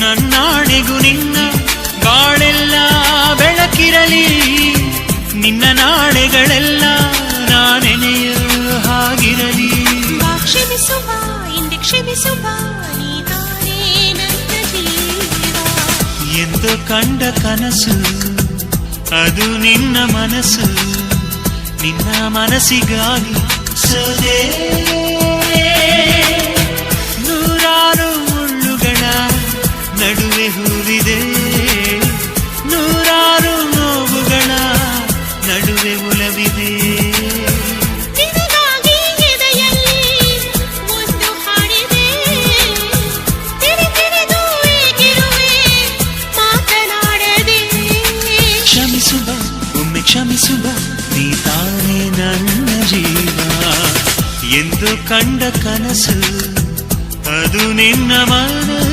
ನನ್ನಾಣೆಗೂ ನಿನ್ನ ಬಾಳೆಲ್ಲ ಬೆಳಕಿರಲಿ, ನಿನ್ನ ನಾಳೆಗಳೆಲ್ಲ ನಾನೆನೆಯ ಹಾಗಿರಲಿ. ಕ್ಷಮಿಸುವ ಇಂದು ಕ್ಷಮಿಸುವ ನೀನೇ ನನ್ನ ಜೀವ. ಎಂದು ಕಂಡ ಕನಸು ಅದು ನಿನ್ನ ಮನಸ್ಸು, ನಿನ್ನ ಮನಸ್ಸಿಗಾಗಿ ಸೋದೆ. ನೂರಾರು ಮುಳ್ಳುಗಳ ನಡುವೆ ಹೂವಿದೆ, ನೂರಾರು ನೋವುಗಳ ನಡುವೆ ಒಲವಿದೆ. ನಿನಗಾಗಿ ಎದೆಯಲ್ಲಿ ಒಂದು ಹಾಡಿದೆ, ತಿರಿದು ಏಕಿರುವೆ ಮಾತನಾಡದೆ. ಕ್ಷಮಿಸುವ ಒಮ್ಮೆ ಕ್ಷಮಿಸುವ ನೀ ತಾನೇ ನನ್ನ ಜೀವ. ಎಂದು ಕಂಡ ಕನಸು ಅದು ನಿನ್ನ ಮನಸ್ಸು.